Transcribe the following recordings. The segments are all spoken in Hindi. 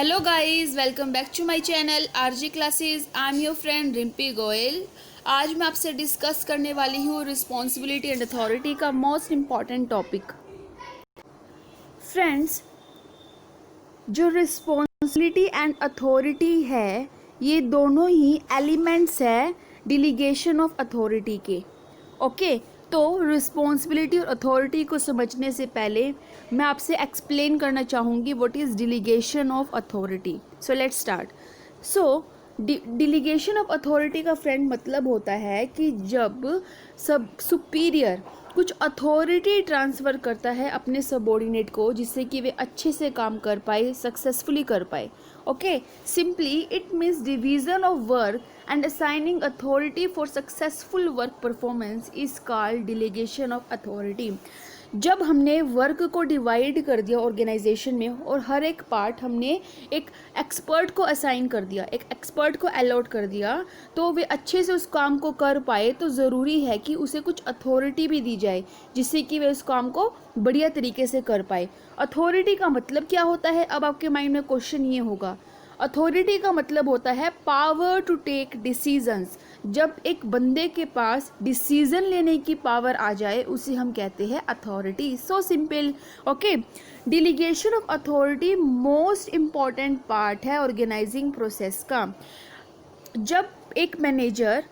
Hello guys, welcome back to my channel RG classes. I am your friend Rimpi Goyal. आज मैं आपसे डिस्कस करने वाली हूँ रिस्पॉन्सिबिलिटी एंड अथॉरिटी का मोस्ट इम्पॉर्टेंट टॉपिक। फ्रेंड्स, जो रिस्पॉन्सिबिलिटी एंड अथॉरिटी है, ये दोनों ही एलिमेंट्स है डिलीगेशन ऑफ अथॉरिटी के। ओके, तो रिस्पॉन्सिबिलिटी और अथॉरिटी को समझने से पहले मैं आपसे एक्सप्लेन करना चाहूँगी what is delegation of authority. So let's start. So delegation of authority का फ्रेंड मतलब होता है कि जब सब सुपीरियर कुछ अथॉरिटी ट्रांसफ़र करता है अपने सबॉर्डिनेट को, जिससे कि वे अच्छे से काम कर पाए, सक्सेसफुली कर पाए। Okay, simply it means division of work and assigning authority for successful work performance is called delegation of authority। जब हमने वर्क को डिवाइड कर दिया ऑर्गेनाइजेशन में और हर एक पार्ट हमने एक एक्सपर्ट को असाइन कर दिया, एक एक्सपर्ट को अलॉट कर दिया, तो वे अच्छे से उस काम को कर पाए, तो ज़रूरी है कि उसे कुछ अथॉरिटी भी दी जाए जिससे कि वे उस काम को बढ़िया तरीके से कर पाए। अथॉरिटी का मतलब क्या होता है? अब आपके माइंड में क्वेश्चन ये होगा, अथॉरिटी का मतलब होता है पावर टू टेक डिसीजंस। जब एक बंदे के पास डिसीजन लेने की पावर आ जाए उसे हम कहते हैं authority. So simple. Okay, delegation of authority most important part है ऑर्गेनाइजिंग प्रोसेस का। जब एक मैनेजर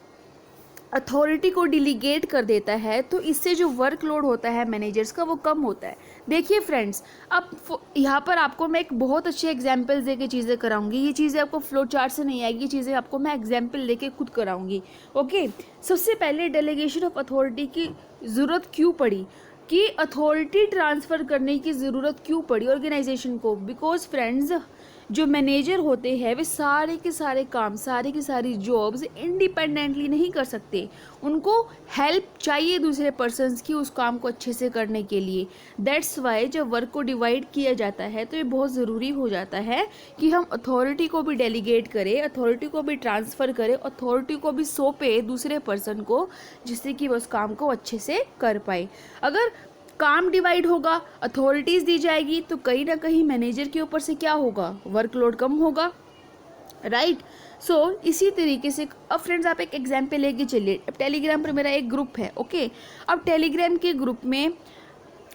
अथॉरिटी को डिलीगेट कर देता है तो इससे जो वर्कलोड होता है मैनेजर्स का वो कम होता है। देखिए फ्रेंड्स, अब यहाँ पर आपको मैं एक बहुत अच्छे एग्जांपल्स दे के चीज़ें कराऊंगी। ये चीज़ें आपको फ्लो चार्ट से नहीं आएगी, ये चीज़ें आपको मैं एग्जांपल दे के खुद कराऊंगी। ओके, सबसे पहले डेलीगेशन ऑफ अथॉरिटी की ज़रूरत क्यों पड़ी, कि अथॉरिटी ट्रांसफ़र करने की ज़रूरत क्यों पड़ी ऑर्गेनाइजेशन को? बिकॉज फ्रेंड्स, जो मैनेजर होते हैं वे सारे के सारे काम, सारी की सारी जॉब्स इंडिपेंडेंटली नहीं कर सकते। उनको हेल्प चाहिए दूसरे पर्सन्स की उस काम को अच्छे से करने के लिए। दैट्स वाई जब वर्क को डिवाइड किया जाता है तो ये बहुत ज़रूरी हो जाता है कि हम अथॉरिटी को भी डेलीगेट करें, अथॉरिटी को भी ट्रांसफ़र करें, अथॉरिटी को भी सौंपे दूसरे पर्सन को, जिससे कि वो उस काम को अच्छे से कर पाए। अगर काम डिवाइड होगा, अथॉरिटीज़ दी जाएगी, तो कहीं ना कहीं मैनेजर के ऊपर से क्या होगा, वर्कलोड कम होगा, राइट। सो इसी तरीके से अब फ्रेंड्स आप एक एग्जाम्पल लेके चलिए। अब टेलीग्राम पर मेरा एक ग्रुप है। ओके, अब टेलीग्राम के ग्रुप में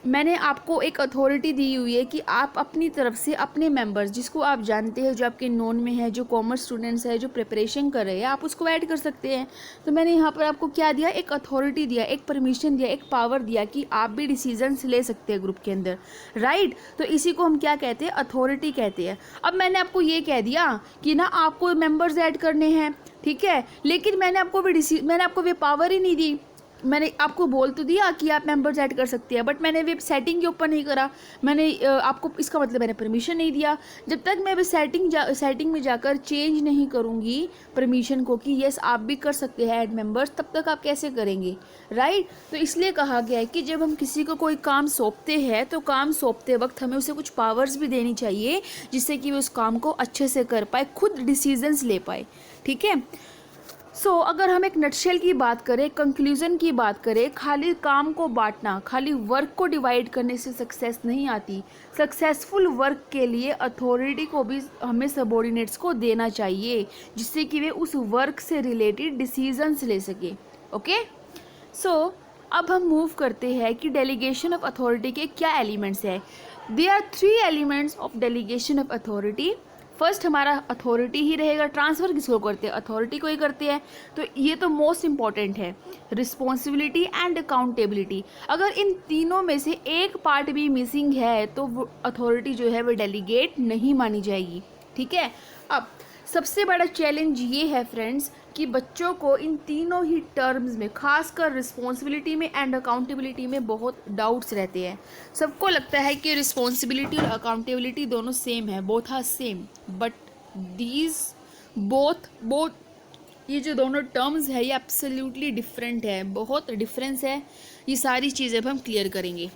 मैंने आपको एक अथॉरिटी दी हुई है कि आप अपनी तरफ से अपने मेंबर्स, जिसको आप जानते हैं, जो आपके नोन में है, जो कॉमर्स स्टूडेंट्स है, जो प्रिपरेशन कर रहे हैं, आप उसको ऐड कर सकते हैं। तो मैंने यहाँ पर आपको क्या दिया, एक अथॉरिटी दिया, एक परमिशन दिया, एक पावर दिया कि आप भी डिसीजंस ले सकते हैं ग्रुप के अंदर, राइट। तो इसी को हम क्या कहते हैं, अथॉरिटी कहते हैं। अब मैंने आपको ये कह दिया कि ना आपको मेम्बर्स ऐड करने हैं, ठीक है, लेकिन मैंने आपको वे पावर ही नहीं दी। मैंने आपको बोल तो दिया कि आप मेंबर्स ऐड कर सकते हैं, बट मैंने वे सेटिंग के ऊपर नहीं करा। मैंने आपको, इसका मतलब मैंने परमिशन नहीं दिया। जब तक मैं वे सेटिंग में जाकर चेंज नहीं करूँगी परमिशन को कि यस आप भी कर सकते हैं ऐड मेंबर्स, तब तक आप कैसे करेंगे, राइट। तो इसलिए कहा गया है कि जब हम किसी को कोई काम सौंपते हैं तो काम सौंपते वक्त हमें उसे कुछ पावर्स भी देनी चाहिए, जिससे कि वो उस काम को अच्छे से कर पाए, खुद डिसीजंस ले पाए, ठीक है। सो अगर हम एक नटशेल की बात करें, कंक्लूजन की बात करें, खाली काम को बांटना, खाली वर्क को डिवाइड करने से सक्सेस नहीं आती। सक्सेसफुल वर्क के लिए अथॉरिटी को भी हमें सबॉर्डिनेट्स को देना चाहिए, जिससे कि वे उस वर्क से रिलेटेड डिसीजंस ले सके। ओके, सो अब हम मूव करते हैं कि डेलीगेशन ऑफ अथॉरिटी के क्या एलिमेंट्स हैं। There are 3 elements of delegation of authority. First हमारा अथॉरिटी ही रहेगा। ट्रांसफ़र किसको करते हैं, अथॉरिटी को ही करते हैं। तो ये तो मोस्ट इंपॉर्टेंट है, रिस्पॉन्सिबिलिटी एंड अकाउंटेबिलिटी। अगर इन तीनों में से एक पार्ट भी मिसिंग है तो अथॉरिटी जो है वो डेलीगेट नहीं मानी जाएगी, ठीक है। अब सबसे बड़ा चैलेंज ये है फ्रेंड्स कि बच्चों को इन तीनों ही टर्म्स में, खासकर रिस्पॉन्सिबिलिटी में एंड अकाउंटेबिलिटी में बहुत डाउट्स रहते हैं। सबको लगता है कि रिस्पॉन्सिबिलिटी और अकाउंटेबिलिटी दोनों सेम है, both are same, but these both ये जो दोनों टर्म्स है ये एब्सोल्युटली डिफरेंट है, बहुत डिफरेंस है। ये सारी चीज़ें अब हम क्लियर करेंगे।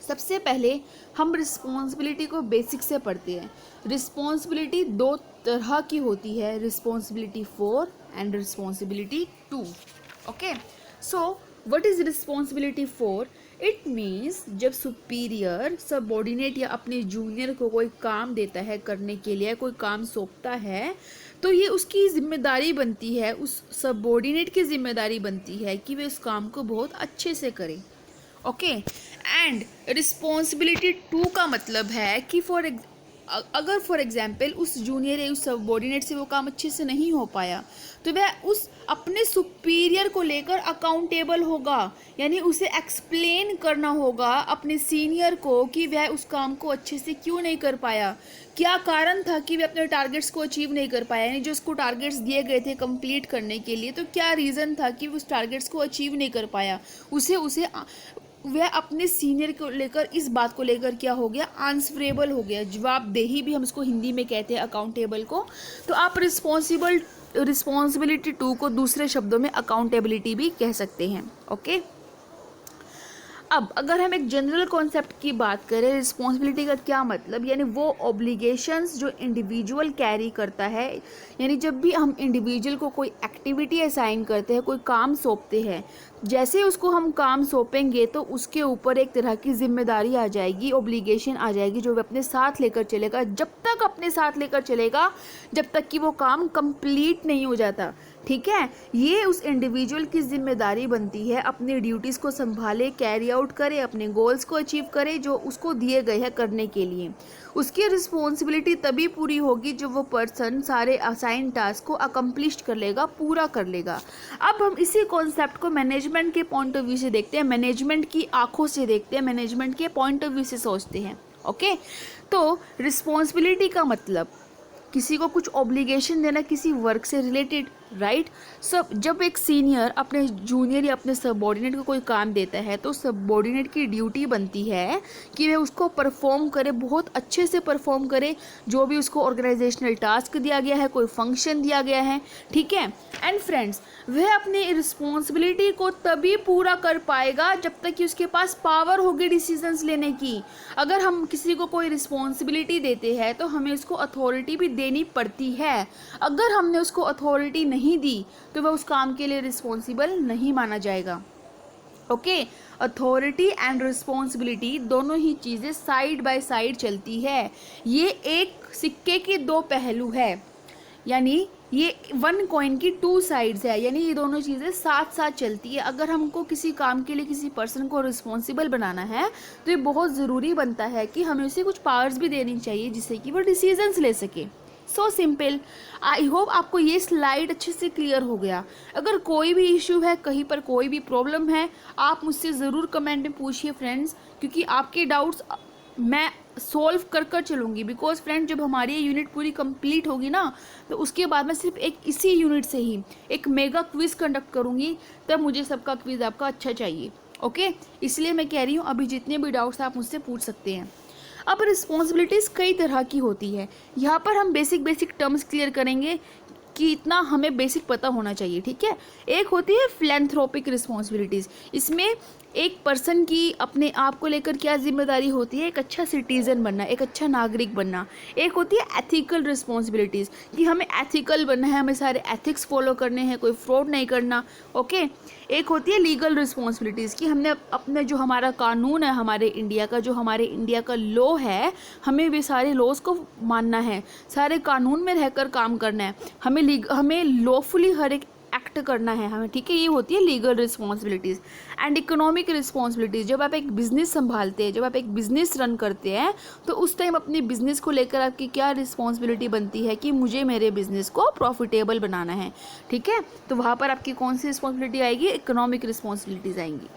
सबसे पहले हम रिस्पॉन्सिबिलिटी को बेसिक से पढ़ते हैं। रिस्पॉन्सिबिलिटी 2 तरह की होती है, responsibility 4 and responsibility 2। Okay, so what is responsibility 4? It means जब सुपीरियर सबऑर्डिनेट या अपने जूनियर को कोई काम देता है करने के लिए, कोई काम सौंपता है, तो ये उसकी जिम्मेदारी बनती है, उस सबऑर्डिनेट की जिम्मेदारी बनती है कि वे उस काम को बहुत अच्छे से करें। ओके, एंड रिस्पॉन्सिबिलिटी टू का मतलब है कि अगर फॉर एग्जाम्पल उस जूनियर या उस सबऑर्डिनेट से वो काम अच्छे से नहीं हो पाया, तो वह उस अपने सुपीरियर को लेकर अकाउंटेबल होगा, यानी उसे एक्सप्लेन करना होगा अपने सीनियर को कि वह उस काम को अच्छे से क्यों नहीं कर पाया, क्या कारण था कि वह अपने टारगेट्स को अचीव नहीं कर पाया, यानी जो उसको टारगेट्स दिए गए थे कंप्लीट करने के लिए, तो क्या रीज़न था कि वो उस टारगेट्स को अचीव नहीं कर पाया। उसे वह अपने सीनियर को लेकर, इस बात को लेकर क्या हो गया, आंसरेबल हो गया, जवाबदेही भी हम इसको हिंदी में कहते हैं अकाउंटेबल को। तो आप रिस्पॉन्सिबिलिटी टू को दूसरे शब्दों में अकाउंटेबिलिटी भी कह सकते हैं। ओके, अब अगर हम एक जनरल कॉन्सेप्ट की बात करें, रिस्पॉन्सिबिलिटी का क्या मतलब, यानी वो ऑब्लिगेशंस जो इंडिविजुअल कैरी करता है, यानी जब भी हम इंडिविजुअल को कोई एक्टिविटी असाइन करते हैं, कोई काम सौंपते हैं, जैसे ही उसको हम काम सौंपेंगे तो उसके ऊपर एक तरह की जिम्मेदारी आ जाएगी, ऑब्लिगेशन आ जाएगी, जो वो अपने साथ लेकर चलेगा, जब तक अपने साथ लेकर चलेगा जब तक कि वो काम कंप्लीट नहीं हो जाता। ठीक है, ये उस इंडिविजुअल की जिम्मेदारी बनती है, अपनी ड्यूटीज़ को संभाले, कैरी आउट करे, अपने गोल्स को अचीव करे जो उसको दिए गए हैं करने के लिए। उसकी रिस्पॉन्सिबिलिटी तभी पूरी होगी जब वो पर्सन सारे असाइन टास्क को अकम्प्लिश कर लेगा, पूरा कर लेगा। अब हम इसी कॉन्सेप्ट को मैनेजमेंट के पॉइंट ऑफ व्यू से देखते हैं, मैनेजमेंट की आंखों से देखते हैं, मैनेजमेंट के पॉइंट ऑफ व्यू से सोचते हैं। ओके, तो रिस्पॉन्सिबिलिटी का मतलब किसी को कुछ ऑब्लिगेशन देना किसी वर्क से रिलेटेड, राइट। सब जब एक सीनियर अपने जूनियर या अपने सबऑर्डिनेट को कोई काम देता है तो सबऑर्डिनेट की ड्यूटी बनती है कि वह उसको परफॉर्म करे, बहुत अच्छे से परफॉर्म करे, जो भी उसको ऑर्गेनाइजेशनल टास्क दिया गया है, कोई फंक्शन दिया गया है। ठीक है, एंड फ्रेंड्स, वह अपनी रिस्पॉन्सिबिलिटी को तभी पूरा कर पाएगा जब तक कि उसके पास पावर होगी डिसीजंस लेने की। अगर हम किसी को कोई रिस्पॉन्सिबिलिटी देते हैं तो हमें उसको अथॉरिटी भी देनी पड़ती है। अगर हमने उसको अथॉरिटी नहीं दी तो वह उस काम के लिए रिस्पॉन्सिबल नहीं माना जाएगा। ओके, अथॉरिटी एंड रिस्पॉन्सिबिलिटी दोनों ही चीज़ें साइड बाय साइड चलती है। ये एक सिक्के के दो पहलू है, यानी ये वन कॉइन की टू साइड्स है, यानी ये दोनों चीज़ें साथ साथ चलती है। अगर हमको किसी काम के लिए किसी पर्सन को रिस्पॉन्सिबल बनाना है तो ये बहुत ज़रूरी बनता है कि हमें उसे कुछ पावर्स भी देनी चाहिए जिससे कि वो डिसीजंस ले सके। So simple. आई होप आपको ये स्लाइड अच्छे से क्लियर हो गया। अगर कोई भी इशू है, कहीं पर कोई भी प्रॉब्लम है, आप मुझसे ज़रूर कमेंट में पूछिए फ्रेंड्स, क्योंकि आपके डाउट्स मैं सोल्व कर कर चलूँगी। बिकॉज फ्रेंड, जब हमारी ये यूनिट पूरी कंप्लीट होगी ना, तो उसके बाद मैं सिर्फ एक इसी यूनिट से ही एक मेगा क्विज़ कंडक्ट करूँगी, तब मुझे सबका क्विज़ आपका अच्छा चाहिए। ओके, इसलिए मैं कह रही हूँ अभी जितने भी डाउट्स आप मुझसे पूछ सकते हैं। अब रिस्पॉन्सिबिलिटीज़ कई तरह की होती है, यहाँ पर हम बेसिक टर्म्स क्लियर करेंगे कि इतना हमें बेसिक पता होना चाहिए। ठीक है, एक होती है फिलैंथ्रोपिक रिस्पॉन्सिबिलिटीज़। इसमें एक पर्सन की अपने आप को लेकर क्या जिम्मेदारी होती है, एक अच्छा सिटीज़न बनना, एक अच्छा नागरिक बनना। एक होती है एथिकल रिस्पॉन्सिबिलिटीज़, कि हमें एथिकल बनना है, हमें सारे एथिक्स फॉलो करने हैं, कोई फ्रॉड नहीं करना। ओके, एक होती है लीगल रिस्पॉन्सिबिलिटीज़, कि हमने अपने जो हमारा कानून है, हमारे इंडिया का, जो हमारे इंडिया का लॉ है, हमें वे सारे लॉज को मानना है, सारे कानून में रहकर काम करना है, हमें लॉफुली हर एक एक्ट करना है हमें। ठीक है, ये होती है legal responsibilities. And economic responsibilities, जब आप एक बिज़नेस संभालते हैं, जब आप एक बिज़नेस रन करते हैं, तो उस टाइम अपने बिज़नेस को लेकर आपकी क्या रिस्पॉन्सिबिलिटी बनती है कि मुझे मेरे बिज़नेस को प्रॉफिटेबल बनाना है। ठीक है, तो वहाँ पर आपकी कौन सी रिस्पॉन्सिबिलिटी आएगी, इकोनॉमिक रिस्पॉन्सिबिलिटीज़ आएंगी।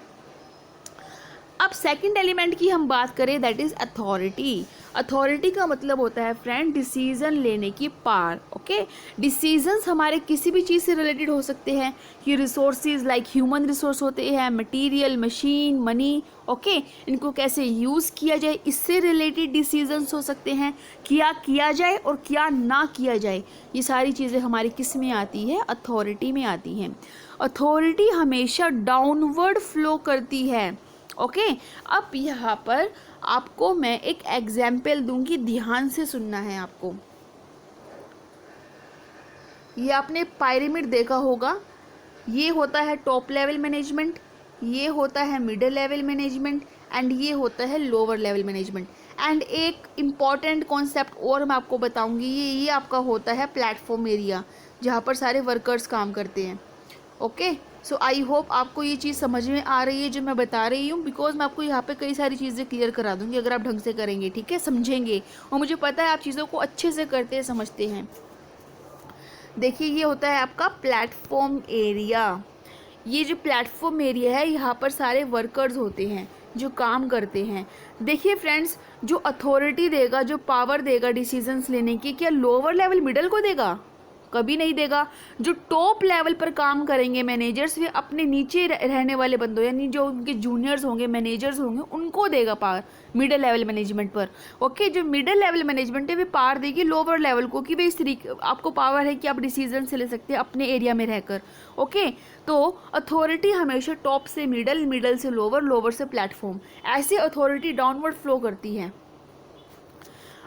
अब सेकंड एलिमेंट की हम बात करें, दैट इज़ अथॉरिटी। अथॉरिटी का मतलब होता है फ्रेंड डिसीजन लेने की पावर। ओके, डिसीजंस हमारे किसी भी चीज़ से रिलेटेड हो सकते हैं, कि रिसोर्सेज लाइक ह्यूमन रिसोर्स होते हैं, मटेरियल, मशीन, मनी। ओके, इनको कैसे यूज़ किया जाए, इससे रिलेटेड डिसीजंस हो सकते हैं, क्या किया जाए और क्या ना किया जाए। ये सारी चीज़ें हमारी किस में आती है, अथॉरिटी में आती हैं। अथॉरिटी हमेशा डाउनवर्ड फ्लो करती है। ओके, अब यहाँ पर आपको मैं एक एग्जाम्पल दूंगी, ध्यान से सुनना है आपको। ये आपने पिरामिड देखा होगा, ये होता है टॉप लेवल मैनेजमेंट, ये होता है मिडिल लेवल मैनेजमेंट एंड ये होता है लोअर लेवल मैनेजमेंट। एंड एक इम्पॉर्टेंट कॉन्सेप्ट और मैं आपको बताऊंगी, ये आपका होता है प्लेटफॉर्म एरिया, जहाँ पर सारे वर्कर्स काम करते हैं। ओके, सो आई होप आपको ये चीज़ समझ में आ रही है जो मैं बता रही हूँ, बिकॉज मैं आपको यहाँ पे कई सारी चीज़ें क्लियर करा दूँगी अगर आप ढंग से करेंगे, ठीक है, समझेंगे, और मुझे पता है आप चीज़ों को अच्छे से करते हैं, समझते हैं। देखिए ये होता है आपका प्लेटफॉर्म एरिया। ये जो प्लेटफॉर्म एरिया है, यहाँ पर सारे वर्कर्स होते हैं जो काम करते हैं। देखिए फ्रेंड्स, जो अथॉरिटी देगा, जो पावर देगा डिसीजंस लेने की, क्या लोअर लेवल मिडल को देगा? कभी नहीं देगा। जो टॉप लेवल पर काम करेंगे मैनेजर्स, वे अपने नीचे रहने वाले बंदों यानी जो उनके जूनियर्स होंगे, मैनेजर्स होंगे, उनको देगा पावर मिडिल लेवल मैनेजमेंट पर। ओके, जो मिडिल लेवल मैनेजमेंट है वे पावर देगी लोअर लेवल को कि वे इस तरीके आपको पावर है कि आप डिसीजन ले सकते हैं अपने एरिया में रहकर। ओके, तो अथॉरिटी हमेशा टॉप से मिडल, मिडल से लोअर, लोअर से प्लेटफॉर्म, ऐसे अथॉरिटी डाउनवर्ड फ्लो करती है।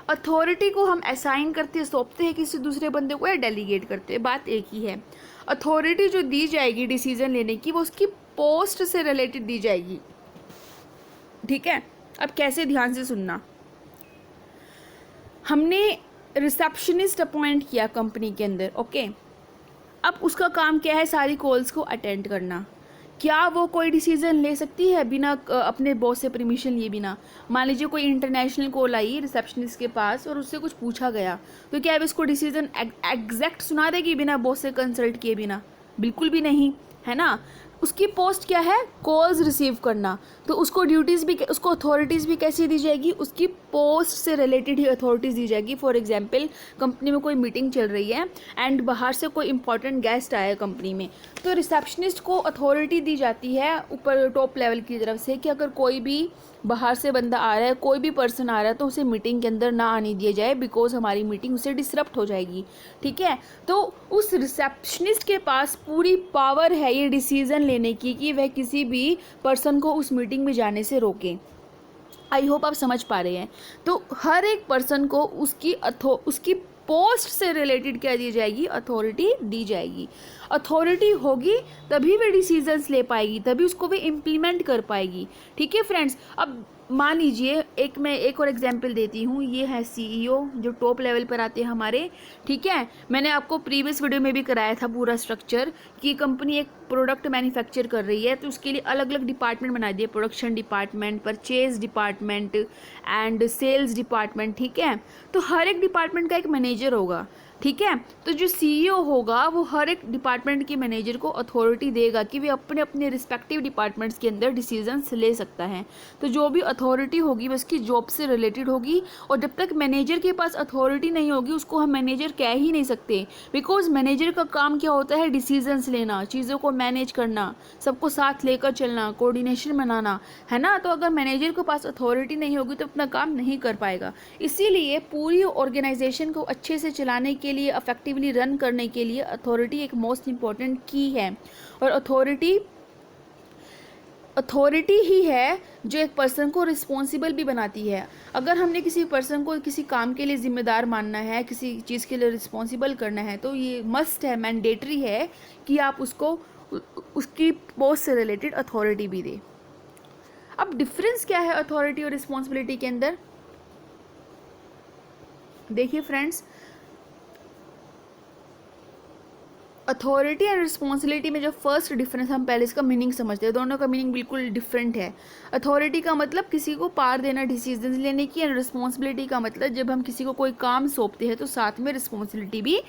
अथॉरिटी को हम असाइन करते हैं, सौंपते हैं किसी दूसरे बंदे को या डेलीगेट करते हैं, बात एक ही है। अथॉरिटी जो दी जाएगी डिसीजन लेने की, वो उसकी पोस्ट से रिलेटेड दी जाएगी, ठीक है। अब कैसे, ध्यान से सुनना। हमने रिसेप्शनिस्ट अपॉइंट किया कंपनी के अंदर, ओके। अब उसका काम क्या है? सारी कॉल्स को अटेंड करना। क्या वो कोई डिसीजन ले सकती है बिना अपने बॉस से परमिशन लिए बिना? मान लीजिए कोई इंटरनेशनल कॉल आई रिसेप्शनिस्ट के पास और उससे कुछ पूछा गया, तो क्या अब इसको डिसीजन एग्जैक्ट सुना देगी बिना बॉस से कंसल्ट किए बिना? बिल्कुल भी नहीं, है ना। उसकी पोस्ट क्या है? कॉल्स रिसीव करना। तो उसको ड्यूटीज़ भी, उसको अथॉरिटीज़ भी कैसी दी जाएगी? उसकी पोस्ट से रिलेटेड ही अथॉरिटीज़ दी जाएगी। फॉर एग्जांपल, कंपनी में कोई मीटिंग चल रही है एंड बाहर से कोई इंपॉर्टेंट गेस्ट आया कंपनी में, तो रिसेप्शनिस्ट को अथॉरिटी दी जाती है ऊपर टॉप लेवल की तरफ से कि अगर कोई भी बाहर से बंदा आ रहा है, कोई भी पर्सन आ रहा है, तो उसे मीटिंग के अंदर ना आने दिया जाए, बिकॉज हमारी मीटिंग उससे डिसरप्ट हो जाएगी, ठीक है। तो उस रिसेप्शनिस्ट के पास पूरी पावर है ये डिसीजन लेने की कि वह किसी भी पर्सन को उस मीटिंग में जाने से रोके। आई होप आप समझ पा रहे हैं। तो हर एक पर्सन को उसकी पोस्ट से रिलेटेड क्या दी जाएगी? अथॉरिटी दी जाएगी। अथॉरिटी होगी तभी वे डिसीजंस ले पाएगी, तभी उसको वे इम्प्लीमेंट कर पाएगी, ठीक है फ्रेंड्स। अब मान लीजिए मैं एक और एग्जांपल देती हूँ। ये है सीईओ जो टॉप लेवल पर आते हैं हमारे, ठीक है। मैंने आपको प्रीवियस वीडियो में भी कराया था पूरा स्ट्रक्चर कि कंपनी एक प्रोडक्ट मैन्युफैक्चर कर रही है, तो उसके लिए अलग अलग डिपार्टमेंट बना दिए, production department, purchase department and sales department, ठीक है। तो हर एक डिपार्टमेंट का एक मैनेजर होगा, ठीक है। तो जो सीईओ होगा वो हर एक डिपार्टमेंट के मैनेजर को अथॉरिटी देगा कि वे अपने अपने रिस्पेक्टिव डिपार्टमेंट्स के अंदर डिसीजंस ले सकता है। तो जो भी अथॉरिटी होगी वो उसकी जॉब से रिलेटेड होगी, और जब तक मैनेजर के पास अथॉरिटी नहीं होगी उसको हम मैनेजर कह ही नहीं सकते, बिकॉज मैनेजर का काम क्या होता है? डिसीजंस लेना, चीज़ों को मैनेज करना, सबको साथ लेकर चलना, कोऑर्डिनेशन बनाना, है ना। तो अगर मैनेजर के पास अथॉरिटी नहीं होगी तो अपना काम नहीं कर पाएगा। इसीलिए पूरी ऑर्गेनाइजेशन को अच्छे से चलाने के लिए, इफेक्टिवली रन करने के लिए अथॉरिटी एक मोस्ट इंपॉर्टेंट की है। और अथॉरिटी ही है जो एक पर्सन को रिस्पॉन्सिबल भी बनाती है। अगर हमने किसी पर्सन को किसी काम के लिए जिम्मेदार मानना है, किसी चीज़ के लिए रिस्पॉन्सिबल करना है, तो ये मस्ट है, मैंडेटरी है कि आप उसको उसकी पोस्ट से रिलेटेड अथॉरिटी भी दे। अब डिफरेंस क्या है अथॉरिटी और रिस्पॉन्सिबिलिटी के अंदर? देखिए फ्रेंड्स, अथॉरिटी एंड रिस्पॉन्सिबिलिटी में जो फर्स्ट डिफरेंस, हम पहले इसका मीनिंग समझते हैं। दोनों का मीनिंग बिल्कुल डिफरेंट है। अथॉरिटी का मतलब किसी को पावर देना डिसीजन लेने की, एंड रिस्पॉन्सिबिलिटी का मतलब जब हम किसी को कोई काम सौंपते हैं तो साथ में रिस्पॉन्सिबिलिटी भी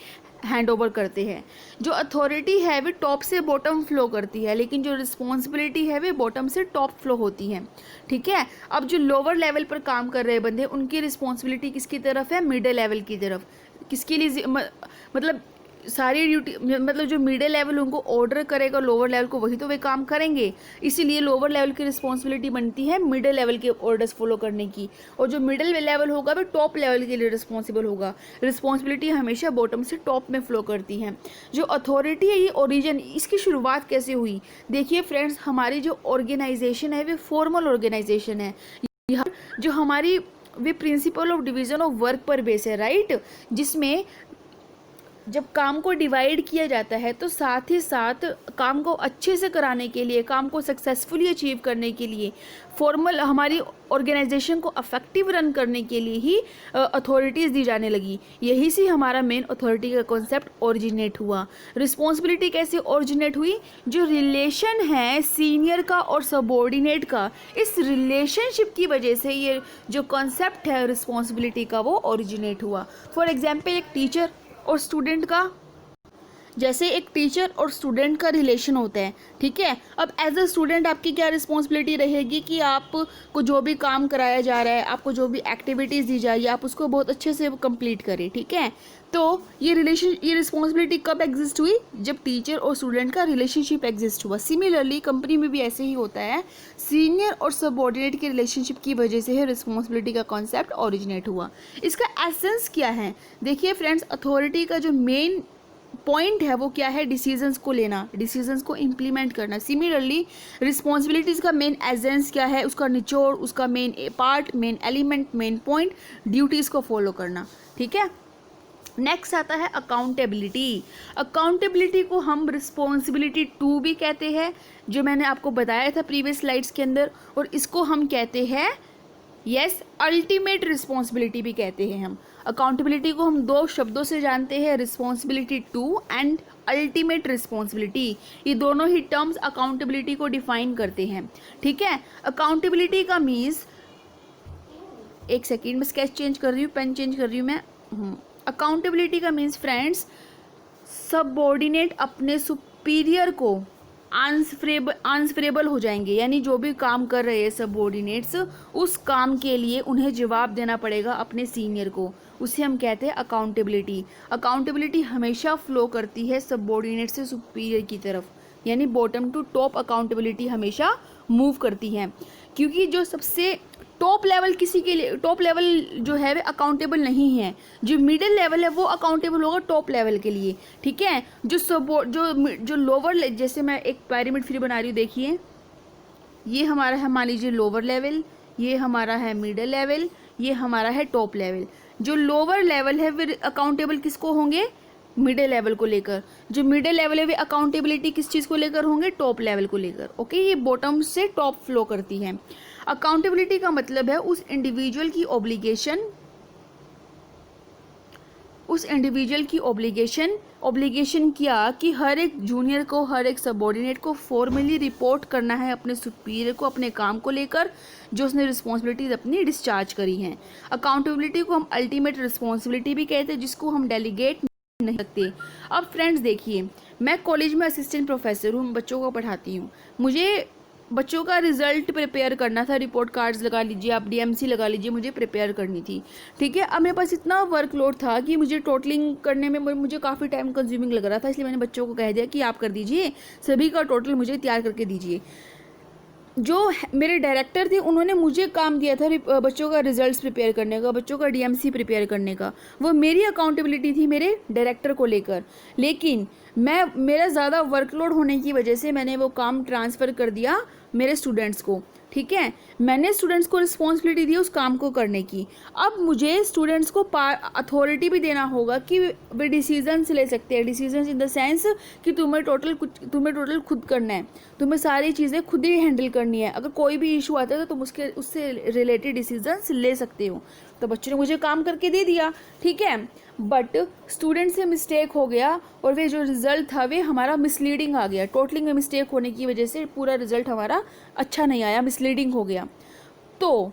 हैंड ओवर करते हैं। जो अथॉरिटी है वे टॉप से बॉटम फ्लो करती है, लेकिन जो रिस्पॉन्सिबिलिटी है वे बॉटम से टॉप फ्लो होती है, ठीक है। अब जो लोअर लेवल पर काम कर रहे बंदे, उनकी रिस्पॉन्सिबिलिटी किसकी तरफ है? मिडिल लेवल की तरफ। किसके लिए? मतलब सारी ड्यूटी, मतलब जो मिडिल लेवल उनको ऑर्डर करेगा लोअर लेवल को, वही तो वे काम करेंगे। इसीलिए लोअर लेवल की रिस्पॉन्सिबिलिटी बनती है मिडिल लेवल के ऑर्डर्स फॉलो करने की, और जो मिडिल लेवल होगा वो टॉप लेवल के लिए रिस्पॉन्सिबल होगा। रिस्पॉन्सिबिलिटी हमेशा बॉटम से टॉप में फ्लो करती है। जो अथॉरिटी है, ये ओरिजिन, इसकी शुरुआत कैसे हुई? देखिए फ्रेंड्स, हमारी जो ऑर्गेनाइजेशन है वे फॉर्मल ऑर्गेनाइजेशन है। जो हमारी way principle of division of work पर बेस है, राइट, जिसमें जब काम को डिवाइड किया जाता है तो साथ ही साथ काम को अच्छे से कराने के लिए, काम को सक्सेसफुली अचीव करने के लिए, फॉर्मल हमारी ऑर्गेनाइजेशन को अफेक्टिव रन करने के लिए ही अथॉरिटीज़ दी जाने लगी। यही से हमारा मेन अथॉरिटी का कॉन्सेप्ट ओरिजिनेट हुआ। रिस्पॉन्सिबिलिटी कैसे ओरिजिनेट हुई? जो रिलेशन है सीनियर का और सबॉर्डिनेट का, इस रिलेशनशिप की वजह से ये जो कॉन्सेप्ट है रिस्पॉन्सिबिलिटी का वो ओरिजिनेट हुआ। फॉर एग्जाम्पल एक टीचर और स्टूडेंट का, जैसे एक टीचर और स्टूडेंट का रिलेशन होता है, ठीक है। अब एज अ स्टूडेंट आपकी क्या रिस्पॉन्सिबिलिटी रहेगी कि आपको जो भी काम कराया जा रहा है, आपको जो भी एक्टिविटीज़ दी जा रही है, आप उसको बहुत अच्छे से कंप्लीट करें, ठीक है। तो ये रिस्पॉन्सिबिलिटी कब एग्जिस्ट हुई? जब टीचर और स्टूडेंट का रिलेशनशिप एग्जिस्ट हुआ। सिमिलरली कंपनी में भी ऐसे ही होता है, सीनियर और सबऑर्डिनेट के रिलेशनशिप की वजह से है रिस्पॉन्सिबिलिटी का कॉन्सेप्ट ओरिजिनेट हुआ। इसका एसेंस क्या है? देखिए फ्रेंड्स, अथॉरिटी का जो मेन पॉइंट है वो क्या है? डिसीजंस को लेना, डिसीजंस को इम्प्लीमेंट करना। सिमिलरली रिस्पॉन्सिबिलिटीज़ का मेन एसेंस क्या है? उसका निचोड़, उसका main part, main element, main point, duties को फॉलो करना, ठीक है। नेक्स्ट आता है अकाउंटेबिलिटी। अकाउंटेबिलिटी को हम रिस्पॉन्सिबिलिटी 2 भी कहते हैं, जो मैंने आपको बताया था प्रीवियस स्लाइड्स के अंदर, और इसको हम कहते हैं अल्टीमेट रिस्पॉन्सिबिलिटी भी कहते हैं हम। अकाउंटेबिलिटी को हम 2 शब्दों से जानते हैं, रिस्पॉन्सिबिलिटी 2 एंड अल्टीमेट रिस्पॉन्सिबिलिटी। ये दोनों ही टर्म्स अकाउंटेबिलिटी को डिफाइन करते हैं, ठीक है। अकाउंटेबिलिटी का मीन्स, एक सेकेंड में स्केच चेंज कर रही हूँ, पेन चेंज कर रही हूँ मैं। अकाउंटेबिलिटी का मीन्स फ्रेंड्स, सबऑर्डिनेट अपने सुपीरियर को आंसरेबल हो जाएंगे, यानी जो भी काम कर रहे हैं सबऑर्डिनेट्स, उस काम के लिए उन्हें जवाब देना पड़ेगा अपने सीनियर को। उसे हम कहते हैं अकाउंटेबिलिटी। अकाउंटेबिलिटी हमेशा फ्लो करती है सबऑर्डिनेट से सुपीरियर की तरफ, यानी बॉटम टू टॉप अकाउंटेबिलिटी हमेशा मूव करती है, क्योंकि जो सबसे टॉप लेवल किसी के लिए, टॉप लेवल जो है वे अकाउंटेबल नहीं है, जो मिडिल लेवल है वो अकाउंटेबल होगा टॉप लेवल के लिए, ठीक है। जो लोअर, जैसे मैं एक पिरामिड फिर बना रही हूँ, देखिए ये हमारा है, मान लीजिए लोअर लेवल, ये हमारा है मिडिल लेवल, ये हमारा है टॉप लेवल। जो लोअर लेवल है वे अकाउंटेबल किसको होंगे? मिडिल लेवल को लेकर। जो मिडिल लेवल है वे अकाउंटेबिलिटी किस चीज़ को लेकर होंगे? टॉप लेवल को लेकर, ओके। ये बॉटम से टॉप फ्लो करती है। अकाउंटेबिलिटी का मतलब है उस इंडिविजुअल की ऑब्लिगेशन क्या कि हर एक जूनियर को, हर एक सबऑर्डिनेट को फॉर्मली रिपोर्ट करना है अपने सुपीरियर को, अपने काम को लेकर जो उसने रिस्पॉन्सिबिलिटीज अपनी डिस्चार्ज करी हैं। अकाउंटेबिलिटी को हम अल्टीमेट रिस्पॉन्सिबिलिटी भी कहते हैं, जिसको हम डेलीगेट नहीं सकते। अब फ्रेंड्स देखिए, मैं कॉलेज में असिस्टेंट प्रोफेसर हूँ, बच्चों को पढ़ाती हूँ। मुझे बच्चों का रिजल्ट प्रिपेयर करना था, रिपोर्ट कार्ड्स लगा लीजिए आप, डीएमसी लगा लीजिए, मुझे प्रिपेयर करनी थी, ठीक है। अब मेरे पास इतना वर्कलोड था कि मुझे टोटलिंग करने में मुझे काफ़ी टाइम कंज्यूमिंग लग रहा था, इसलिए मैंने बच्चों को कह दिया कि आप कर दीजिए, सभी का टोटल मुझे तैयार करके दीजिए। जो मेरे डायरेक्टर थे उन्होंने मुझे काम दिया था बच्चों का रिजल्ट्स प्रिपेयर करने का, बच्चों का डीएमसी प्रिपेयर करने का, वो मेरी अकाउंटेबिलिटी थी मेरे डायरेक्टर को लेकर। लेकिन मेरा ज़्यादा वर्कलोड होने की वजह से मैंने वो काम ट्रांसफ़र कर दिया मेरे स्टूडेंट्स को, ठीक है। मैंने स्टूडेंट्स को रिस्पॉन्सिबिलिटी दी उस काम को करने की। अब मुझे स्टूडेंट्स को अथॉरिटी भी देना होगा कि वे डिसीजंस ले सकते हैं। डिसीजंस इन द सेंस कि तुम्हें टोटल खुद करना है, तुम्हें सारी चीज़ें खुद ही हैंडल करनी है। अगर कोई भी इशू आता है तो तुम उससे रिलेटेड डिसीजंस ले सकते हो। तो बच्चों ने मुझे काम करके दे दिया, ठीक है। बट स्टूडेंट से मिस्टेक हो गया और वे जो रिज़ल्ट था वे हमारा मिसलीडिंग आ गया। टोटलिंग में मिस्टेक होने की वजह से पूरा रिज़ल्ट हमारा अच्छा नहीं आया, मिसलीडिंग हो गया। तो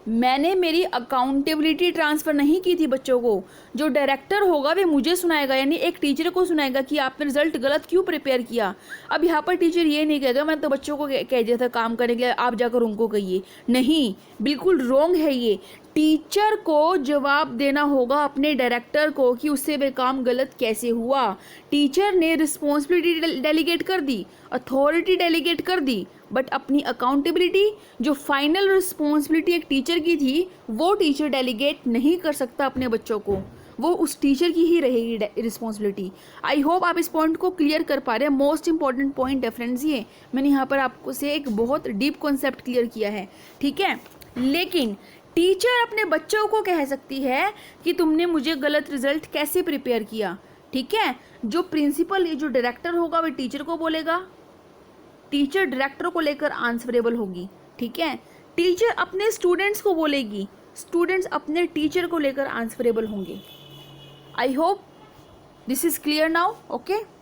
मैंने मेरी अकाउंटेबिलिटी ट्रांसफ़र नहीं की थी बच्चों को। जो डायरेक्टर होगा वे मुझे सुनाएगा, यानी एक टीचर को सुनाएगा कि आपने रिजल्ट गलत क्यों प्रिपेयर किया। अब यहाँ पर टीचर ये नहीं कहेगा मैं तो बच्चों को कह दिया था काम करने के लिए, आप जाकर उनको कहिए। नहीं, बिल्कुल रॉन्ग है ये। टीचर को जवाब देना होगा अपने डायरेक्टर को कि उससे वे काम गलत कैसे हुआ। टीचर ने रिस्पॉन्सिबिलिटी डेलीगेट कर दी, अथॉरिटी डेलीगेट कर दी, बट अपनी अकाउंटेबिलिटी, जो फाइनल रिस्पॉन्सिबिलिटी एक टीचर की थी, वो टीचर डेलीगेट नहीं कर सकता अपने बच्चों को, वो उस टीचर की ही रहेगी रिस्पॉन्सिबिलिटी। आई होप आप इस पॉइंट को क्लियर कर पा रहे हैं। मोस्ट इंपॉर्टेंट पॉइंट है फ्रेंड्स ये। मैंने यहाँ पर आपको से एक बहुत डीप कॉन्सेप्ट क्लियर किया है, ठीक है। लेकिन टीचर अपने बच्चों को कह सकती है कि तुमने मुझे गलत रिजल्ट कैसे प्रिपेयर किया, ठीक है। जो प्रिंसिपल, जो डायरेक्टर होगा वह टीचर को बोलेगा, टीचर डायरेक्टर को लेकर आंसरेबल होगी, ठीक है। टीचर अपने स्टूडेंट्स को बोलेगी, स्टूडेंट्स अपने टीचर को लेकर आंसरेबल होंगे। I hope this is clear now, okay.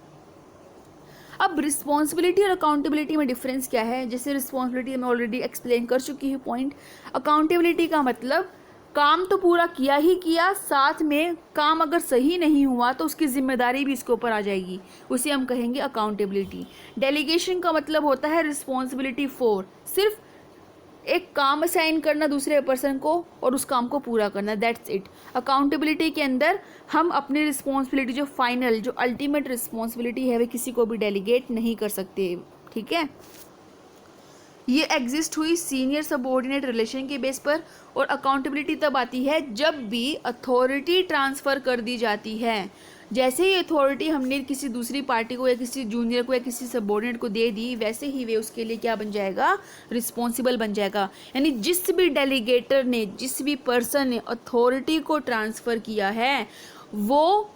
अब रिस्पॉन्सिबिलिटी और अकाउंटेबिलिटी में डिफरेंस क्या है? जैसे रिस्पॉन्सिबिलिटी मैं ऑलरेडी एक्सप्लेन कर चुकी हूँ पॉइंट। अकाउंटेबिलिटी का मतलब काम तो पूरा किया ही किया, साथ में काम अगर सही नहीं हुआ तो उसकी जिम्मेदारी भी इसके ऊपर आ जाएगी, उसे हम कहेंगे अकाउंटेबिलिटी। डेलीगेशन का मतलब होता है रिस्पॉन्सिबिलिटी फॉर, सिर्फ एक काम असाइन करना दूसरे पर्सन को और उस काम को पूरा करना, दैट्स इट। अकाउंटेबिलिटी के अंदर हम अपनी रिस्पॉन्सिबिलिटी, जो फाइनल, जो अल्टीमेट रिस्पॉन्सिबिलिटी है, वे किसी को भी डेलीगेट नहीं कर सकते, ठीक है। ये एग्जिस्ट हुई सीनियर सबऑर्डिनेट रिलेशन के बेस पर, और अकाउंटेबिलिटी तब आती है जब भी अथॉरिटी ट्रांसफ़र कर दी जाती है। जैसे ही अथॉरिटी हमने किसी दूसरी पार्टी को या किसी जूनियर को या किसी सबऑर्डिनेट को दे दी, वैसे ही वे उसके लिए क्या बन जाएगा? रिस्पॉन्सिबल बन जाएगा। यानी जिस भी डेलीगेटर ने, जिस भी पर्सन ने अथॉरिटी को ट्रांसफ़र किया है, वो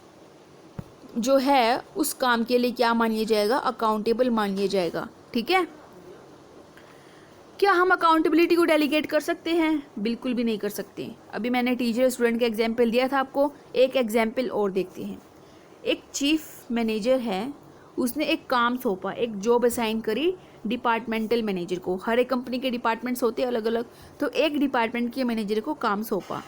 जो है उस काम के लिए क्या मानिए जाएगा? अकाउंटेबल मानिए जाएगा, ठीक है। क्या हम अकाउंटेबिलिटी को डेलीगेट कर सकते हैं? बिल्कुल भी नहीं कर सकते। अभी मैंने टीचर स्टूडेंट का एग्जाम्पल दिया था आपको, एक एग्जाम्पल और देखते हैं। एक चीफ मैनेजर है, उसने एक काम सौंपा, एक जॉब असाइन करी डिपार्टमेंटल मैनेजर को। हर एक कंपनी के डिपार्टमेंट्स होते हैं अलग अलग, तो एक डिपार्टमेंट के मैनेजर को काम सौंपा।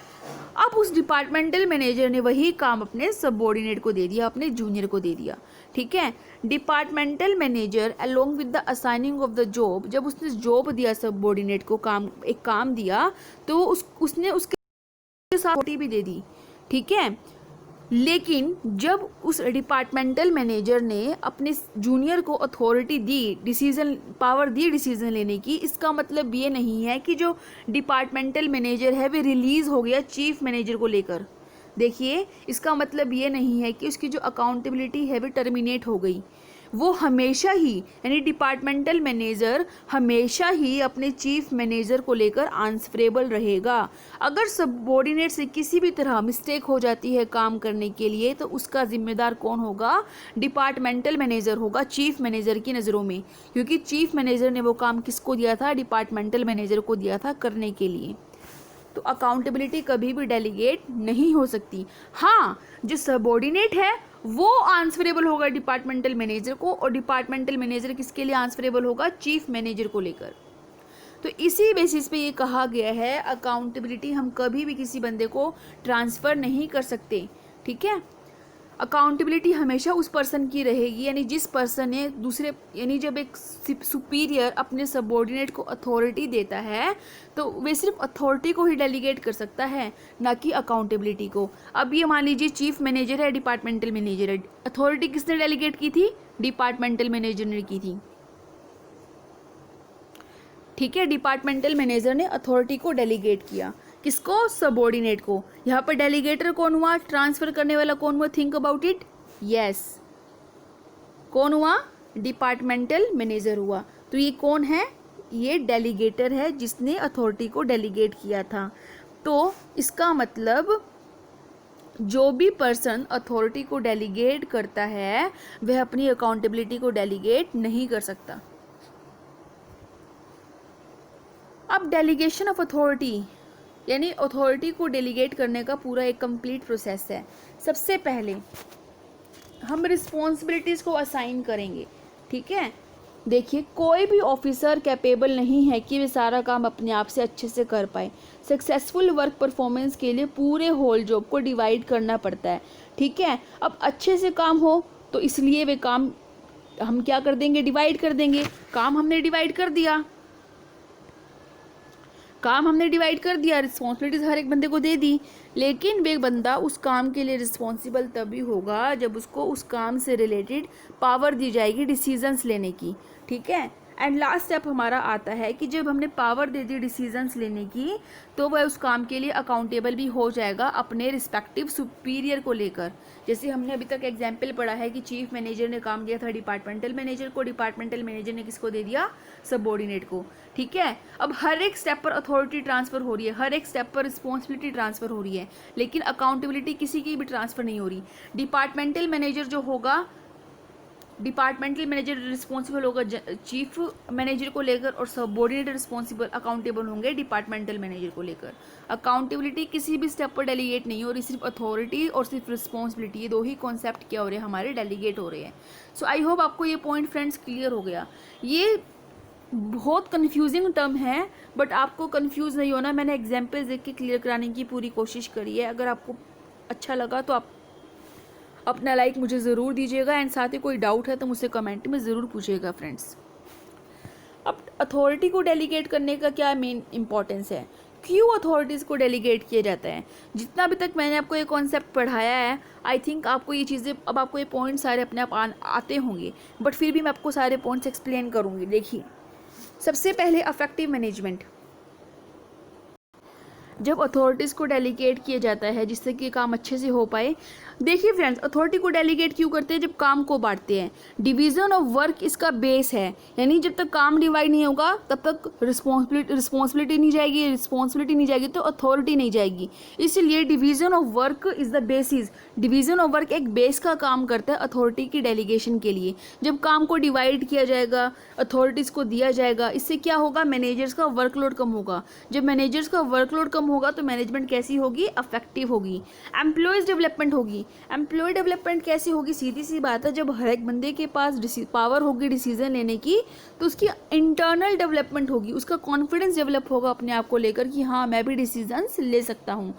अब उस डिपार्टमेंटल मैनेजर ने वही काम अपने सबऑर्डिनेट को दे दिया, अपने जूनियर को दे दिया, ठीक है। Departmental manager along with the assigning of the job, जब उसने जॉब दिया सबऑर्डिनेट को, एक काम दिया, तो उसने उसके साथ अथॉरिटी भी दे दी, ठीक है। लेकिन जब उस डिपार्टमेंटल मैनेजर ने अपने जूनियर को अथॉरिटी दी, डिसीजन पावर दी डिसीजन लेने की, इसका मतलब ये नहीं है कि जो डिपार्टमेंटल मैनेजर है वे रिलीज़ हो गया चीफ मैनेजर को लेकर। देखिए, इसका मतलब ये नहीं है कि उसकी जो अकाउंटेबिलिटी है वे टर्मिनेट हो गई। वो हमेशा ही, यानी डिपार्टमेंटल मैनेजर हमेशा ही अपने चीफ मैनेजर को लेकर आंसरेबल रहेगा। अगर सबऑर्डिनेट से किसी भी तरह मिस्टेक हो जाती है काम करने के लिए, तो उसका जिम्मेदार कौन होगा? डिपार्टमेंटल मैनेजर होगा, चीफ मैनेजर की नज़रों में, क्योंकि चीफ मैनेजर ने वो काम किसको दिया था? डिपार्टमेंटल मैनेजर को दिया था करने के लिए। तो अकाउंटेबिलिटी कभी भी डेलीगेट नहीं हो सकती। हाँ, जो सबऑर्डिनेट है वो आंसरेबल होगा डिपार्टमेंटल मैनेजर को, और डिपार्टमेंटल मैनेजर किसके लिए आंसरेबल होगा? चीफ मैनेजर को लेकर। तो इसी बेसिस पे ये कहा गया है अकाउंटेबिलिटी हम कभी भी किसी बंदे को ट्रांसफ़र नहीं कर सकते, ठीक है। अकाउंटेबिलिटी हमेशा उस पर्सन की रहेगी, यानी जिस पर्सन ने दूसरे, यानी जब एक सुपीरियर अपने सबऑर्डिनेट को अथॉरिटी देता है तो वे सिर्फ अथॉरिटी को ही डेलीगेट कर सकता है, ना कि अकाउंटेबिलिटी को। अब ये मान लीजिए चीफ मैनेजर है, डिपार्टमेंटल मैनेजर है, अथॉरिटी किसने डेलीगेट की थी? डिपार्टमेंटल मैनेजर ने की थी, ठीक है। डिपार्टमेंटल मैनेजर ने अथॉरिटी को डेलीगेट किया, किसको? सबऑर्डिनेट को। यहाँ पर डेलीगेटर कौन हुआ? ट्रांसफर करने वाला कौन हुआ? Think about it. यस, कौन हुआ? डिपार्टमेंटल मैनेजर हुआ। तो ये कौन है? ये डेलीगेटर है, जिसने अथॉरिटी को डेलीगेट किया था। तो इसका मतलब जो भी पर्सन अथॉरिटी को डेलीगेट करता है वह अपनी अकाउंटेबिलिटी को डेलीगेट नहीं कर सकता। अब डेलीगेशन ऑफ अथॉरिटी, यानी अथॉरिटी को डेलीगेट करने का पूरा एक कंप्लीट प्रोसेस है। सबसे पहले हम रिस्पॉन्सिबिलिटीज़ को असाइन करेंगे, ठीक है। देखिए, कोई भी ऑफिसर कैपेबल नहीं है कि वे सारा काम अपने आप से अच्छे से कर पाए। सक्सेसफुल वर्क परफॉर्मेंस के लिए पूरे होल जॉब को डिवाइड करना पड़ता है, ठीक है। अब अच्छे से काम हो तो इसलिए वे काम हम क्या कर देंगे? डिवाइड कर देंगे। काम हमने डिवाइड कर दिया, रिस्पॉन्सिबिलिटीज हर एक बंदे को दे दी, लेकिन वे बंदा उस काम के लिए रिस्पॉन्सिबल तभी होगा जब उसको उस काम से रिलेटेड पावर दी जाएगी डिसीजंस लेने की, ठीक है। एंड लास्ट स्टेप हमारा आता है कि जब हमने पावर दे दी डिसीजंस लेने की, तो वह उस काम के लिए अकाउंटेबल भी हो जाएगा अपने रिस्पेक्टिव सुपीरियर को लेकर। जैसे हमने अभी तक एग्जाम्पल पढ़ा है कि चीफ मैनेजर ने काम दिया था डिपार्टमेंटल मैनेजर को, डिपार्टमेंटल मैनेजर ने किसको दे दिया, सबऑर्डिनेट को। ठीक है, अब हर एक स्टेप पर अथॉरिटी ट्रांसफर हो रही है, हर एक स्टेप पर रिस्पॉन्सिबिलिटी ट्रांसफर हो रही है, लेकिन अकाउंटेबिलिटी किसी की भी ट्रांसफर नहीं हो रही। डिपार्टमेंटल मैनेजर जो होगा, डिपार्टमेंटल मैनेजर रिस्पॉन्सिबल होगा चीफ मैनेजर को लेकर, और सबऑर्डिनेट रिस्पॉन्सिबल अकाउंटेबल होंगे डिपार्टमेंटल मैनेजर को लेकर। अकाउंटेबिलिटी किसी भी स्टेप पर डेलीगेट नहीं हो रही, सिर्फ अथॉरिटी और सिर्फ रिस्पॉन्सिबिलिटी, ये दो ही कॉन्सेप्ट क्या हो रहे हैं हमारे, डेलीगेट हो रहे हैं। सो आई होप आपको ये पॉइंट फ्रेंड्स क्लियर हो गया। ये बहुत कंफ्यूजिंग टर्म है, बट आपको कंफ्यूज नहीं होना, मैंने एग्जाम्पल्स देख के क्लियर कराने की पूरी कोशिश करी है। अगर आपको अच्छा लगा तो आप अपना लाइक मुझे ज़रूर दीजिएगा, एंड साथ ही कोई डाउट है तो मुझसे कमेंट में ज़रूर पूछिएगा फ्रेंड्स। अब अथॉरिटी को डेलीगेट करने का क्या मेन इंपॉर्टेंस है, क्यों अथॉरिटीज़ को डेलीगेट किया जाता है। जितना अभी तक मैंने आपको ये कॉन्सेप्ट पढ़ाया है, आई थिंक आपको ये चीज़ें, अब आपको ये पॉइंट सारे अपने आप आते होंगे, बट फिर भी मैं आपको सारे पॉइंट्स एक्सप्लेन करूँगी। देखिए, सबसे पहले अफेक्टिव मैनेजमेंट। जब अथॉरिटीज़ को डेलीगेट किया जाता है जिससे कि काम अच्छे से हो पाए, देखिए फ्रेंड्स, अथॉरिटी को डेलीगेट क्यों करते हैं, जब काम को बांटते हैं। डिवीज़न ऑफ वर्क इसका बेस है, यानी जब तक काम डिवाइड नहीं होगा तब तक रिस्पॉन्सिबिलिटी नहीं जाएगी, रिस्पॉन्सिबिलिटी नहीं जाएगी तो अथॉरिटी नहीं जाएगी। इसलिए division of work is the basis, division of work एक बेस का काम करता है अथॉरिटी की डेलीगेशन के लिए। जब काम को डिवाइड किया जाएगा, अथॉरिटीज़ को दिया जाएगा, इससे क्या होगा, मैनेजर्स का वर्कलोड कम होगा। जब मैनेजर्स का वर्कलोड कम होगा तो मैनेजमेंट कैसी होगी, अफेक्टिव होगी। एम्प्लॉयज़ डेवलपमेंट होगी। एम्प्लॉय डेवलपमेंट कैसी होगी, सीधी सी बात है, जब हर एक बंदे के पास पावर होगी डिसीजन लेने की, तो उसकी इंटरनल डेवलपमेंट होगी, उसका कॉन्फिडेंस डेवलप होगा अपने आप को लेकर कि हाँ मैं भी डिसीजंस ले सकता हूँ।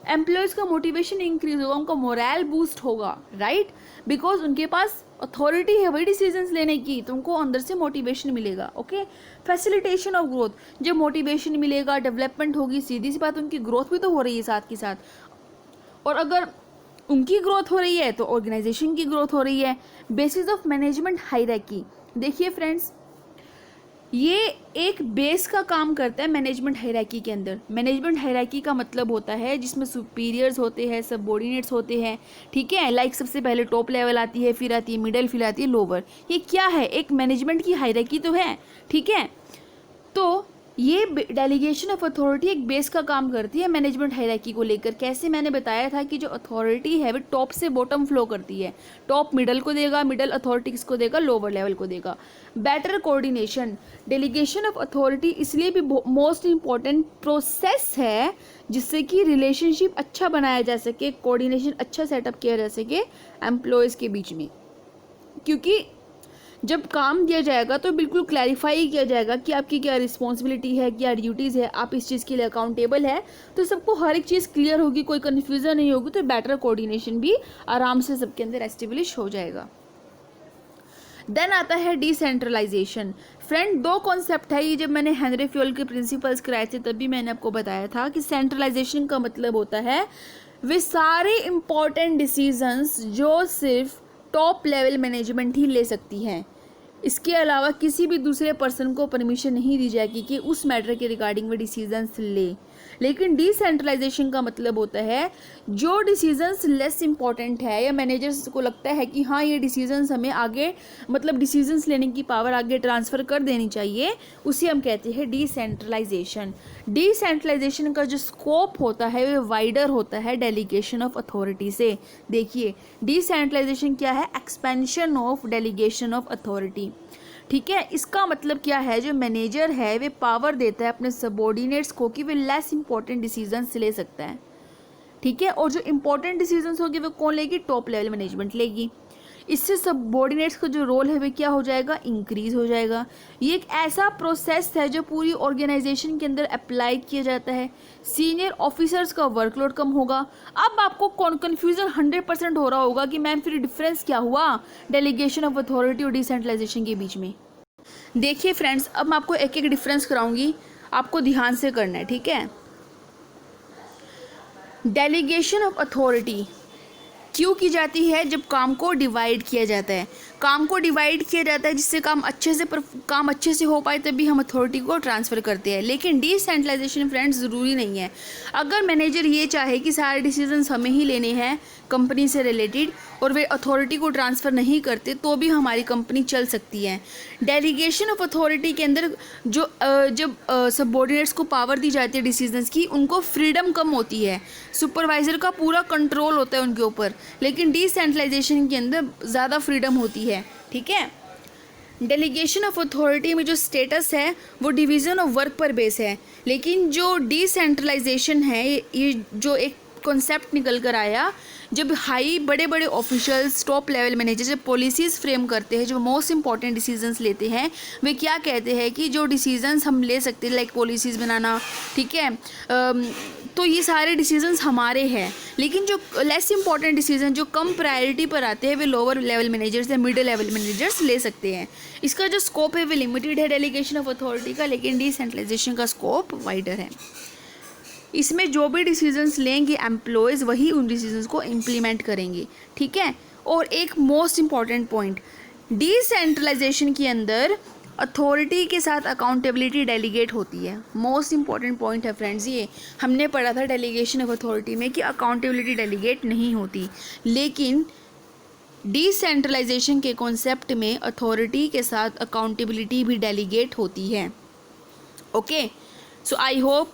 एम्प्लॉयज़ का मोटिवेशन इंक्रीज होगा, उनका मोरल बूस्ट होगा, राइट, बिकॉज उनके पास अथॉरिटी है वही डिसीजंस लेने की, तो उनको अंदर से मोटिवेशन मिलेगा। ओके, फैसिलिटेशन ऑफ ग्रोथ, जब मोटिवेशन मिलेगा, डेवलपमेंट होगी, सीधी सी बात उनकी ग्रोथ भी तो हो रही है साथ के साथ, और अगर उनकी ग्रोथ हो रही है तो ऑर्गेनाइजेशन की ग्रोथ हो रही है। बेसिस ऑफ मैनेजमेंट हायरार्की, देखिए फ्रेंड्स, ये एक बेस का काम करता है मैनेजमेंट हायरार्की के अंदर। मैनेजमेंट हायरार्की का मतलब होता है जिसमें सुपीरियर्स होते हैं, सबऑर्डिनेट्स होते हैं, ठीक है, लाइक सबसे पहले टॉप लेवल आती है, फिर आती है मिडिल, फिर आती है लोअर। ये क्या है, एक मैनेजमेंट की हायरार्की तो है, ठीक है। तो ये डेलीगेशन ऑफ अथॉरिटी एक बेस का काम करती है मैनेजमेंट हायरार्की को लेकर। कैसे, मैंने बताया था कि जो अथॉरिटी है वो टॉप से बॉटम फ्लो करती है, टॉप मिडल को देगा, मिडल अथॉरिटी किसको देगा, लोअर लेवल को देगा। Better coordination, delegation of authority इसलिए भी मोस्ट इंपॉर्टेंट प्रोसेस है जिससे कि रिलेशनशिप अच्छा बनाया जा सके, कोऑर्डिनेशन अच्छा सेटअप किया जा सके एम्प्लॉयज़ के बीच में। क्योंकि जब काम दिया जाएगा तो बिल्कुल क्लैरिफाई किया जाएगा कि आपकी क्या रिस्पॉन्सिबिलिटी है, क्या ड्यूटीज़ है, आप इस चीज़ के लिए अकाउंटेबल है, तो सबको हर एक चीज़ क्लियर होगी, कोई कन्फ्यूज़न नहीं होगी, तो बेटर कोऑर्डिनेशन भी आराम से सबके अंदर एस्टेब्लिश हो जाएगा। देन आता है डिसेंट्रलाइजेशन। फ्रेंड, दो कॉन्सेप्ट है ये, जब मैंने हेनरी फ्योल के प्रिंसिपल्स कराए थे तब भी मैंने आपको बताया था कि सेंट्रलाइजेशन का मतलब होता है वे सारे इंपॉर्टेंट डिसीजंस जो सिर्फ टॉप लेवल मैनेजमेंट ही ले सकती है, इसके अलावा किसी भी दूसरे पर्सन को परमिशन नहीं दी जाएगी कि उस मैटर के रिगार्डिंग वे डिसीजंस ले। लेकिन डिसेंट्रलाइजेशन का मतलब होता है जो डिसीजंस लेस इंपॉर्टेंट है या मैनेजर्स को लगता है कि हाँ ये डिसीजंस हमें आगे, मतलब डिसीजंस लेने की पावर आगे ट्रांसफ़र कर देनी चाहिए, उसे हम कहते हैं डिसेंट्रलाइजेशन। डिसेंट्रलाइजेशन का जो स्कोप होता है वो वाइडर होता है डेलीगेशन ऑफ अथॉरिटी से। देखिए, डिसेंट्रलाइजेशन क्या है, expansion of delegation of authority, ठीक है। इसका मतलब क्या है, जो मैनेजर है वे पावर देता है अपने सबऑर्डिनेट्स को कि वे लेस इंपॉर्टेंट डिसीजंस ले सकता है, ठीक है, और जो इंपॉर्टेंट डिसीजंस होंगे वो कौन लेगी, टॉप लेवल मैनेजमेंट लेगी। इससे सबऑर्डिनेट्स का जो रोल है वे क्या हो जाएगा, इंक्रीज हो जाएगा। ये एक ऐसा प्रोसेस है जो पूरी ऑर्गेनाइजेशन के अंदर अप्लाई किया जाता है। सीनियर ऑफिसर्स का वर्कलोड कम होगा। अब आपको कन्फ्यूजन 100% हो रहा होगा कि मैम फिर डिफरेंस क्या हुआ डेलीगेशन ऑफ अथॉरिटी और डिसेंट्रलाइजेशन के बीच में। देखिए फ्रेंड्स, अब मैं आपको एक एक डिफरेंस कराऊंगी, आपको ध्यान से करना है, ठीक है। डेलीगेशन ऑफ अथॉरिटी, क्यों की जाती है? जब काम को डिवाइड किया जाता है, काम को डिवाइड किया जाता है जिससे काम अच्छे से हो पाए, तभी हम अथॉरिटी को ट्रांसफ़र करते हैं। लेकिन डिसेंट्रलाइजेशन फ्रेंड्स ज़रूरी नहीं है। अगर मैनेजर ये चाहे कि सारे डिसीजंस हमें ही लेने हैं कंपनी से रिलेटेड और वे अथॉरिटी को ट्रांसफ़र नहीं करते, तो भी हमारी कंपनी चल सकती है। डेलीगेशन ऑफ अथॉरिटी के अंदर जब सबऑर्डिनेट्स को पावर दी जाती है डिसीजंस की, उनको फ्रीडम कम होती है, सुपरवाइज़र का पूरा कंट्रोल होता है उनके ऊपर। लेकिन डिसेंट्रलाइजेशन के अंदर ज़्यादा फ्रीडम होती है। ठीक है। डेलीगेशन ऑफ अथॉरिटी में जो स्टेटस है वो डिवीज़न ऑफ वर्क पर बेस है, लेकिन जो डिसेंट्रलाइजेशन है, ये जो एक कॉन्सेप्ट निकल कर आया जब बड़े बड़े ऑफिशियल्स, टॉप लेवल मैनेजर जब पॉलिसीज़ फ्रेम करते हैं, जो मोस्ट इंपॉर्टेंट डिसीजंस लेते हैं, वे क्या कहते हैं कि जो डिसीजंस हम ले सकते हैं लाइक पॉलिसीज़ बनाना, ठीक है, तो ये सारे डिसीजंस हमारे हैं। लेकिन जो लेस इंपॉर्टेंट डिसीजन जो कम प्रायोरिटी पर आते हैं, वे लोअर लेवल मैनेजर्स या मिडिल लेवल मैनेजर्स ले सकते हैं। इसका जो स्कोप है वो लिमिटेड है डेलीगेशन ऑफ अथॉरिटी का, लेकिन डिसेंट्रलाइजेशन का स्कोप वाइडर है। इसमें जो भी डिसीजंस लेंगे एम्प्लॉयज़, वही उन डिसीजंस को इम्प्लीमेंट करेंगे। ठीक है। और एक मोस्ट इम्पॉर्टेंट पॉइंट, डिसेंट्रलाइजेशन के अंदर अथॉरिटी के साथ अकाउंटेबिलिटी डेलीगेट होती है। मोस्ट इंपॉर्टेंट पॉइंट है फ्रेंड्स, ये हमने पढ़ा था डेलीगेशन ऑफ अथॉरिटी में कि अकाउंटेबिलिटी डेलीगेट नहीं होती, लेकिन डिसेंट्रलाइजेशन के कॉन्सेप्ट में अथॉरिटी के साथ अकाउंटेबिलिटी भी डेलीगेट होती है। Okay, so I hope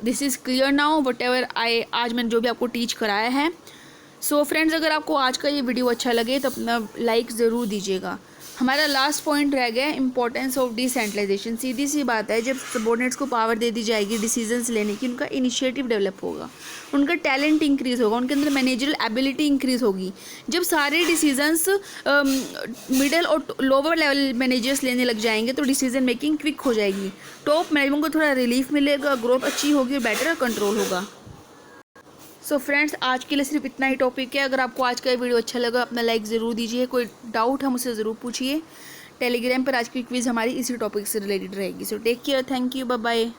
this is clear now what ever आज मैंने जो भी आपको टीच कराया है। सो फ्रेंड्स, अगर आपको आज का ये वीडियो अच्छा लगे तो अपना लाइक ज़रूर दीजिएगा। हमारा लास्ट पॉइंट रह गया इंपॉर्टेंस ऑफ डिसेंट्रलाइजेशन। सीधी सी बात है, जब सबऑर्डिनेट्स को पावर दे दी जाएगी डिसीजंस लेने की, उनका इनिशिएटिव डेवलप होगा, उनका टैलेंट इंक्रीज़ होगा, उनके अंदर मैनेजरल एबिलिटी इंक्रीज़ होगी। जब सारे डिसीजंस मिडिल और लोअर लेवल मैनेजर्स लेने लग जाएंगे तो डिसीजन मेकिंग क्विक हो जाएगी, टॉप मैनेजमेंट को थोड़ा रिलीफ मिलेगा, ग्रोथ अच्छी होगी और बेटर कंट्रोल होगा। सो फ्रेंड्स, आज के लिए सिर्फ इतना ही टॉपिक है। अगर आपको आज का ये वीडियो अच्छा लगा, अपना लाइक ज़रूर दीजिए। कोई डाउट है मुझसे ज़रूर पूछिए। टेलीग्राम पर आज की क्विज़ हमारी इसी टॉपिक से रिलेटेड रहेगी। So take care, thank you, bye bye.